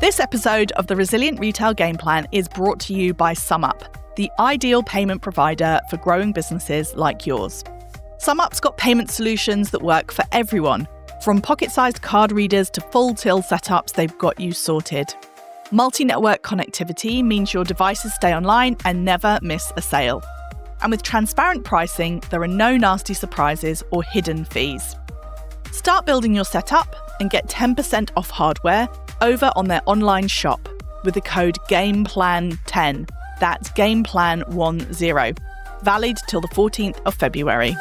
This episode of the Resilient Retail Game Plan is brought to you by SumUp, the ideal payment provider for growing businesses like yours. SumUp's got payment solutions that work for everyone. From pocket-sized card readers to full-till setups, they've got you sorted. Multi-network connectivity means your devices stay online and never miss a sale. And with transparent pricing, there are no nasty surprises or hidden fees. Start building your setup and get 10% off hardware over on their online shop with the code GAMEPLAN10. That's GAMEPLAN10. Valid till the 14th of February.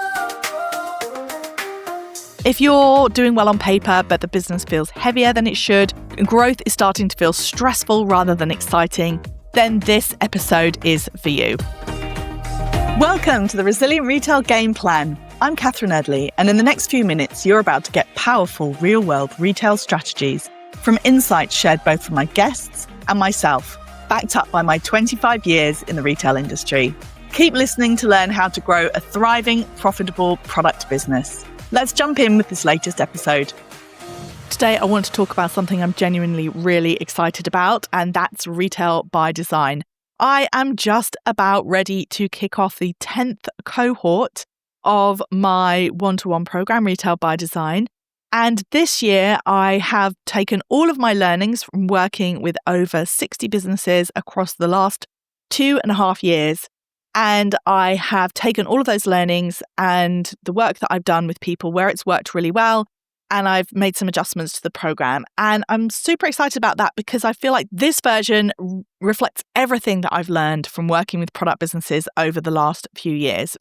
If you're doing well on paper, but the business feels heavier than it should, and growth is starting to feel stressful rather than exciting, then this episode is for you. Welcome to the Resilient Retail Game Plan. I'm Catherine Erdly, and in the next few minutes, you're about to get powerful real-world retail strategies from insights shared both from my guests and myself, backed up by my 25 years in the retail industry. Keep listening to learn how to grow a thriving, profitable product business. Let's jump in with this latest episode. Today, I want to talk about something I'm genuinely really excited about, and that's retail by design. I am just about ready to kick off the 10th cohort of my one-to-one program, Retail by Design. And this year, I have taken all of my learnings from working with over 60 businesses across the last 2.5 years. And I have taken all of those learnings and the work that I've done with people where it's worked really well, and I've made some adjustments to the program. And I'm super excited about that because I feel like this version reflects everything that I've learned from working with product businesses over the last few years.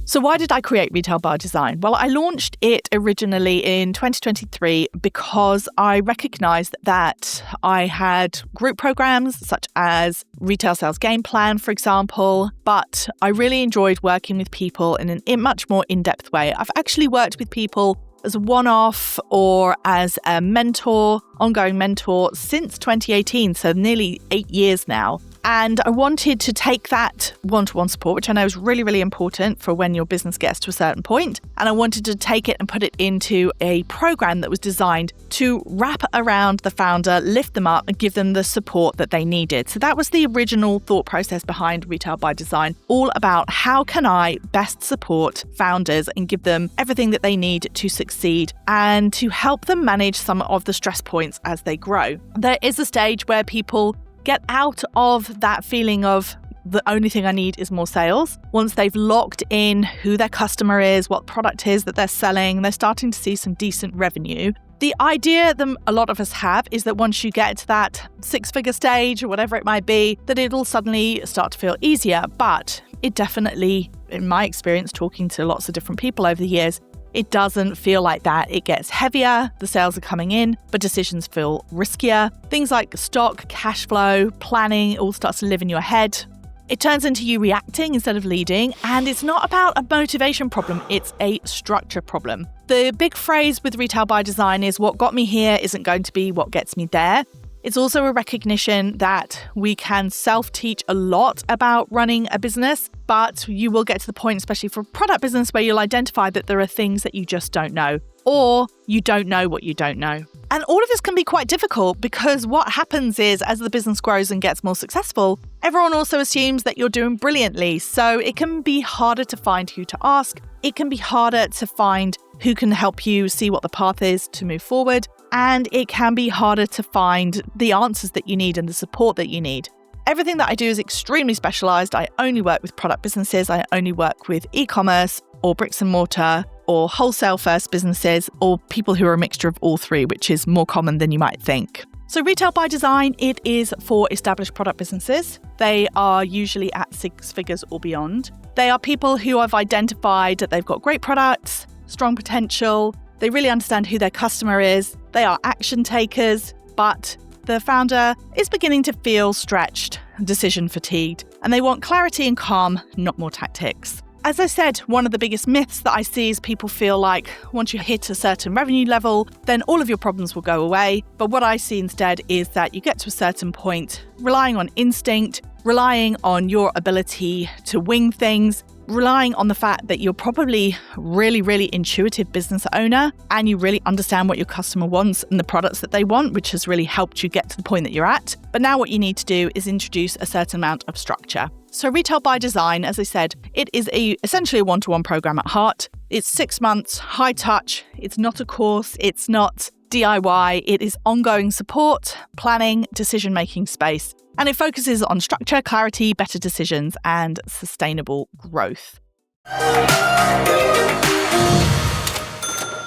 So why did I create Retail by Design? Well, I launched it originally in 2023 because I recognized that I had group programs such as Retail Sales Game Plan, for example, but I really enjoyed working with people in a much more in-depth way. I've actually worked with people as a one-off or as a mentor, ongoing mentor since 2018, so nearly 8 years now. And I wanted to take that one-to-one support, which I know is really, really important for when your business gets to a certain point. And I wanted to take it and put it into a program that was designed to wrap around the founder, lift them up and give them the support that they needed. So that was the original thought process behind Retail by Design, all about how can I best support founders and give them everything that they need to succeed and to help them manage some of the stress points as they grow. There is a stage where people get out of that feeling of the only thing I need is more sales. Once they've locked in who their customer is, what product is that they're selling, they're starting to see some decent revenue. The idea that a lot of us have is that once you get to that 6-figure stage or whatever it might be, that it'll suddenly start to feel easier. But it definitely, in my experience, talking to lots of different people over the years, it doesn't feel like that. It gets heavier, the sales are coming in, but decisions feel riskier. Things like stock, cash flow, planning, all starts to live in your head. It turns into you reacting instead of leading, and it's not about a motivation problem, it's a structure problem. The big phrase with Retail by Design is what got me here isn't going to be what gets me there. It's also a recognition that we can self-teach a lot about running a business, but you will get to the point, especially for a product business, where you'll identify that there are things that you just don't know, or you don't know what you don't know. And all of this can be quite difficult because what happens is as the business grows and gets more successful, everyone also assumes that you're doing brilliantly. So it can be harder to find who to ask. It can be harder to find who can help you see what the path is to move forward. And it can be harder to find the answers that you need and the support that you need. Everything that I do is extremely specialized. I only work with product businesses. I only work with e-commerce or bricks and mortar or wholesale first businesses or people who are a mixture of all three, which is more common than you might think. So Retail by Design, it is for established product businesses. They are usually at 6 figures or beyond. They are people who have identified that they've got great products, strong potential. They really understand who their customer is. They are action takers, but the founder is beginning to feel stretched, decision fatigued, and they want clarity and calm, not more tactics. As I said, one of the biggest myths that I see is people feel like once you hit a certain revenue level, then all of your problems will go away. But what I see instead is that you get to a certain point, relying on instinct, relying on your ability to wing things, relying on the fact that you're probably really intuitive business owner and you really understand what your customer wants and the products that they want, which has really helped you get to the point that you're at. But now what you need to do is introduce a certain amount of structure. So Retail by Design, as I said, it is essentially a one-to-one program at heart. It's 6 months, high touch. It's not a course. It's not DIY. It is ongoing support, planning, decision-making space. And it focuses on structure, clarity, better decisions, and sustainable growth.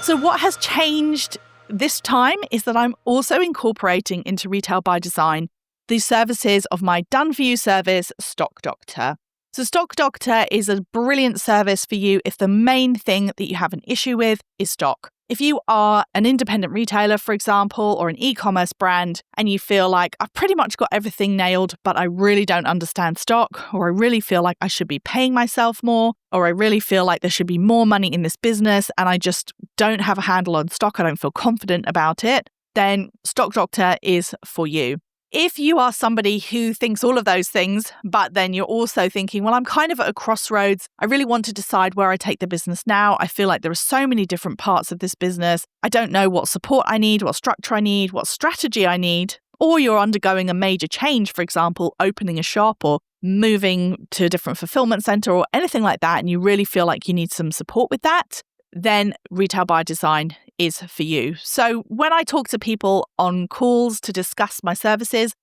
So what has changed this time is that I'm also incorporating into Retail by Design the services of my done-for-you service, Stock Doctor. So Stock Doctor is a brilliant service for you if the main thing that you have an issue with is stock. If you are an independent retailer, for example, or an e-commerce brand, and you feel like I've pretty much got everything nailed, but I really don't understand stock, or I really feel like I should be paying myself more, or I really feel like there should be more money in this business, and I just don't have a handle on stock, I don't feel confident about it, then Stock Doctor is for you. If you are somebody who thinks all of those things, but then you're also thinking, well, I'm kind of at a crossroads. I really want to decide where I take the business now. I feel like there are so many different parts of this business. I don't know what support I need, what structure I need, what strategy I need. Or you're undergoing a major change, for example, opening a shop or moving to a different fulfillment center or anything like that, and you really feel like you need some support with that, then Retail by Design is for you. So when I talk to people on calls to discuss my services,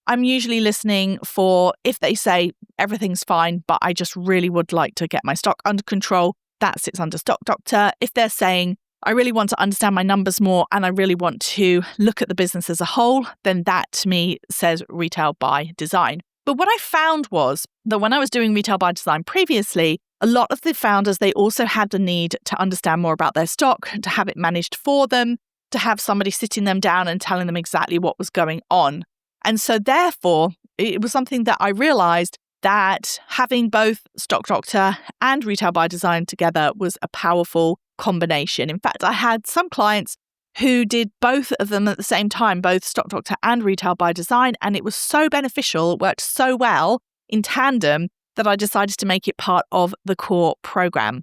I'm usually listening for if they say everything's fine, but I just really would like to get my stock under control, that sits under Stock Doctor. If they're saying, I really want to understand my numbers more and I really want to look at the business as a whole, then that to me says Retail by Design. But what I found was that when I was doing Retail by Design previously, a lot of the founders, they also had the need to understand more about their stock, to have it managed for them, to have somebody sitting them down and telling them exactly what was going on. And so therefore, it was something that I realized that having both Stock Doctor and Retail by Design together was a powerful combination. In fact, I had some clients who did both of them at the same time, both Stock Doctor and Retail by Design, and it was so beneficial, it worked so well in tandem that I decided to make it part of the core program.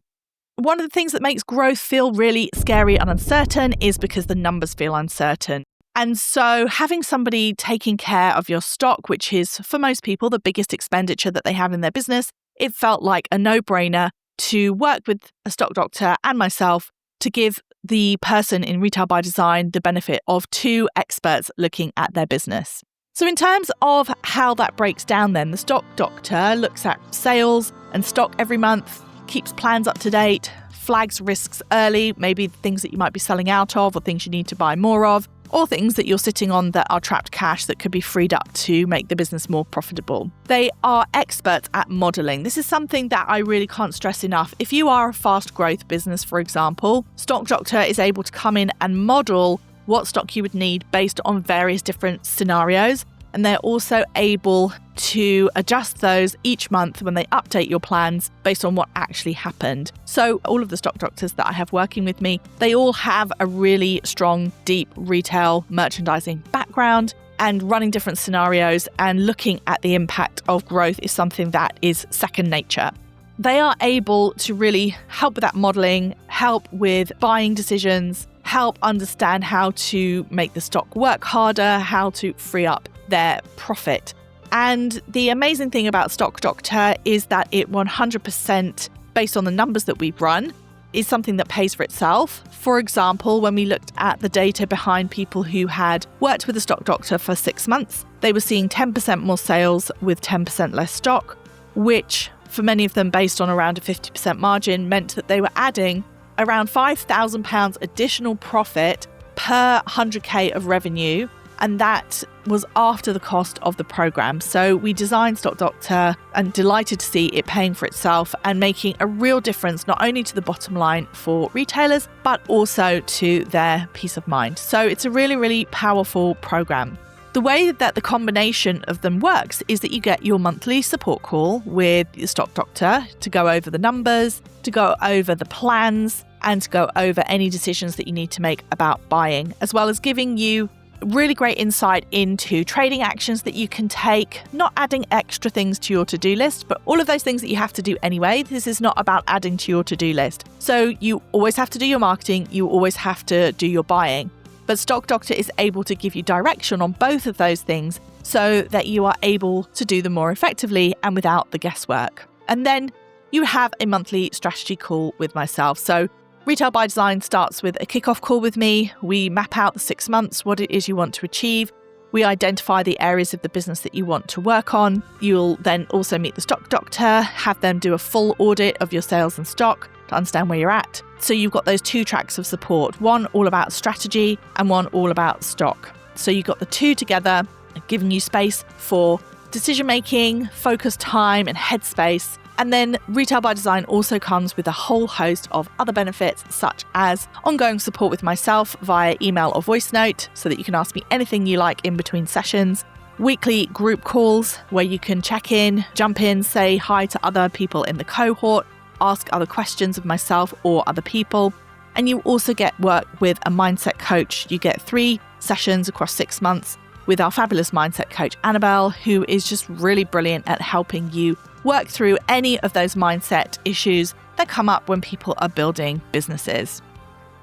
One of the things that makes growth feel really scary and uncertain is because the numbers feel uncertain. And so having somebody taking care of your stock, which is for most people the biggest expenditure that they have in their business, it felt like a no-brainer to work with a Stock Doctor and myself to give the person in Retail by Design the benefit of two experts looking at their business. So in terms of how that breaks down then, the Stock Doctor looks at sales and stock every month, keeps plans up to date, flags risks early, maybe things that you might be selling out of or things you need to buy more of, or things that you're sitting on that are trapped cash that could be freed up to make the business more profitable. They are experts at modelling. This is something that I really can't stress enough. If you are a fast growth business, for example, Stock Doctor is able to come in and model what stock you would need based on various different scenarios. And they're also able to adjust those each month when they update your plans based on what actually happened. So all of the Stock Doctors that I have working with me, they all have a really strong, deep retail merchandising background, and running different scenarios and looking at the impact of growth is something that is second nature. They are able to really help with that modelling, help with buying decisions, help understand how to make the stock work harder, how to free up their profit. And the amazing thing about Stock Doctor is that it 100%, based on the numbers that we've run, is something that pays for itself. For example, when we looked at the data behind people who had worked with a Stock Doctor for 6 months, they were seeing 10% more sales with 10% less stock, which for many of them, based on around a 50% margin, meant that they were adding around £5,000 additional profit per 100k of revenue. And that was after the cost of the program. So we designed Stock Doctor and delighted to see it paying for itself and making a real difference, not only to the bottom line for retailers, but also to their peace of mind. So it's a really, really powerful program. The way that the combination of them works is that you get your monthly support call with the Stock Doctor to go over the numbers, to go over the plans, and to go over any decisions that you need to make about buying, as well as giving you Really great insight into trading actions that you can take, not adding extra things to your to-do list, but all of those things that you have to do anyway. This is not about adding to your to-do list. So you always have to do your marketing, you always have to do your buying. But Stock Doctor is able to give you direction on both of those things so that you are able to do them more effectively and without the guesswork. And then you have a monthly strategy call with myself. So Retail by Design starts with a kickoff call with me. We map out the 6 months, what it is you want to achieve. We identify the areas of the business that you want to work on. You'll then also meet the Stock Doctor, have them do a full audit of your sales and stock to understand where you're at. So you've got those 2 tracks of support, one all about strategy and one all about stock. So you've got the 2 together, giving you space for decision-making, focus time and headspace. And then Retail by Design also comes with a whole host of other benefits, such as ongoing support with myself via email or voice note, so that you can ask me anything you like in between sessions. Weekly group calls where you can check in, jump in, say hi to other people in the cohort, ask other questions of myself or other people. And you also get work with a mindset coach. You get 3 sessions across 6 months with our fabulous mindset coach, Annabelle, who is just really brilliant at helping you work through any of those mindset issues that come up when people are building businesses.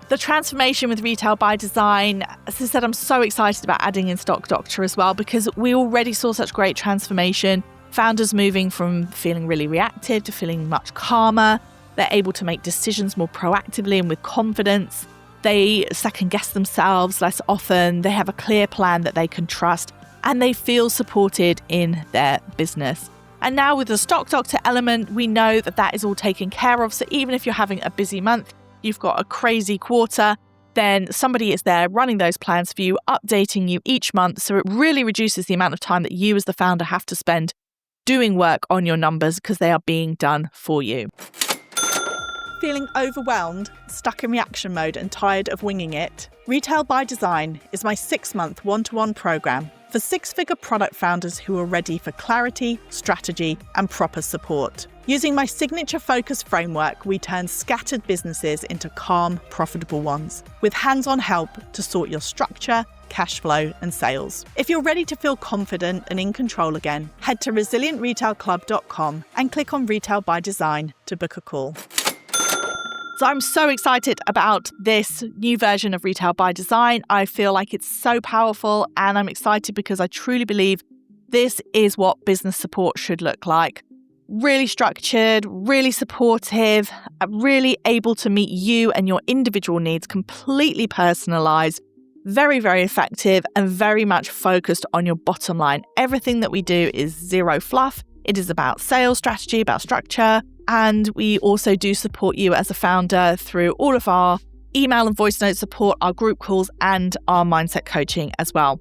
The transformation with Retail by Design, as I said, I'm so excited about adding in Stock Doctor as well, because we already saw such great transformation. Founders moving from feeling really reactive to feeling much calmer. They're able to make decisions more proactively and with confidence. They second guess themselves less often. They have a clear plan that they can trust, and they feel supported in their business. And now with the Stock Doctor element, we know that that is all taken care of. So even if you're having a busy month, you've got a crazy quarter, then somebody is there running those plans for you, updating you each month. So it really reduces the amount of time that you as the founder have to spend doing work on your numbers, because they are being done for you. Feeling overwhelmed, stuck in reaction mode and tired of winging it? Retail by Design is my 6-month one-to-one program for 6-figure product founders who are ready for clarity, strategy, and proper support. Using my signature focus framework, we turn scattered businesses into calm, profitable ones, with hands-on help to sort your structure, cash flow, and sales. If you're ready to feel confident and in control again, head to resilientretailclub.com and click on Retail by Design to book a call. So I'm so excited about this new version of Retail by Design. I feel like it's so powerful, and I'm excited because I truly believe this is what business support should look like. Really structured, really supportive, really able to meet you and your individual needs, completely personalized, very, very effective, and very much focused on your bottom line. Everything that we do is zero fluff. It is about sales strategy, about structure. And we also do support you as a founder through all of our email and voice note support, our group calls, and our mindset coaching as well.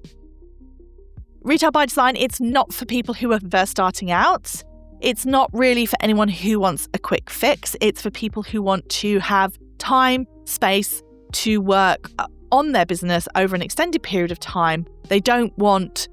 Retail by Design, it's not for people who are first starting out. It's not really for anyone who wants a quick fix. It's for people who want to have time, space to work on their business over an extended period of time. They don't want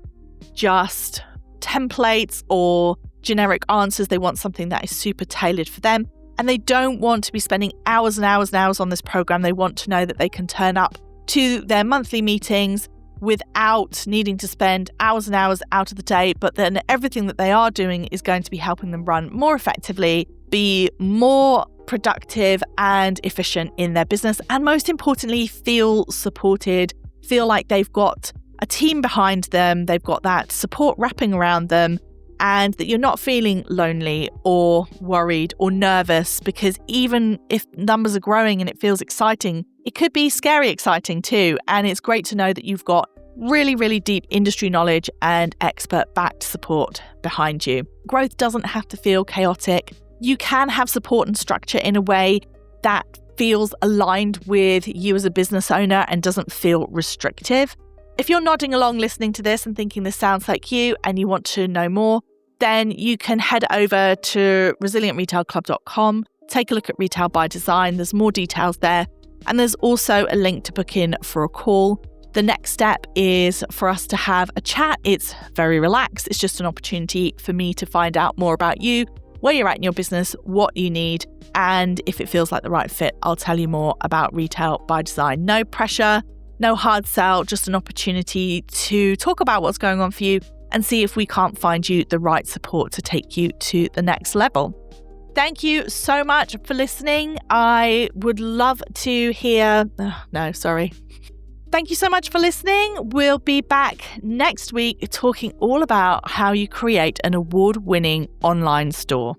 just templates or generic answers. They want something that is super tailored for them. And they don't want to be spending hours and hours and hours on this program. They want to know that they can turn up to their monthly meetings without needing to spend hours and hours out of the day, but then everything that they are doing is going to be helping them run more effectively, be more productive and efficient in their business, and most importantly, feel supported, feel like they've got a team behind them, they've got that support wrapping around them, and that you're not feeling lonely or worried or nervous, because even if numbers are growing and it feels exciting, it could be scary exciting too. And it's great to know that you've got really, really deep industry knowledge and expert-backed support behind you. Growth doesn't have to feel chaotic. You can have support and structure in a way that feels aligned with you as a business owner and doesn't feel restrictive. If you're nodding along listening to this and thinking this sounds like you and you want to know more, then you can head over to resilientretailclub.com, take a look at Retail by Design. There's more details there. And there's also a link to book in for a call. The next step is for us to have a chat. It's very relaxed. It's just an opportunity for me to find out more about you, where you're at in your business, what you need. And if it feels like the right fit, I'll tell you more about Retail by Design. No pressure. No hard sell, just an opportunity to talk about what's going on for you and see if we can't find you the right support to take you to the next level. Thank you so much for listening. I would love to hear... Thank you so much for listening. We'll be back next week talking all about how you create an award-winning online store.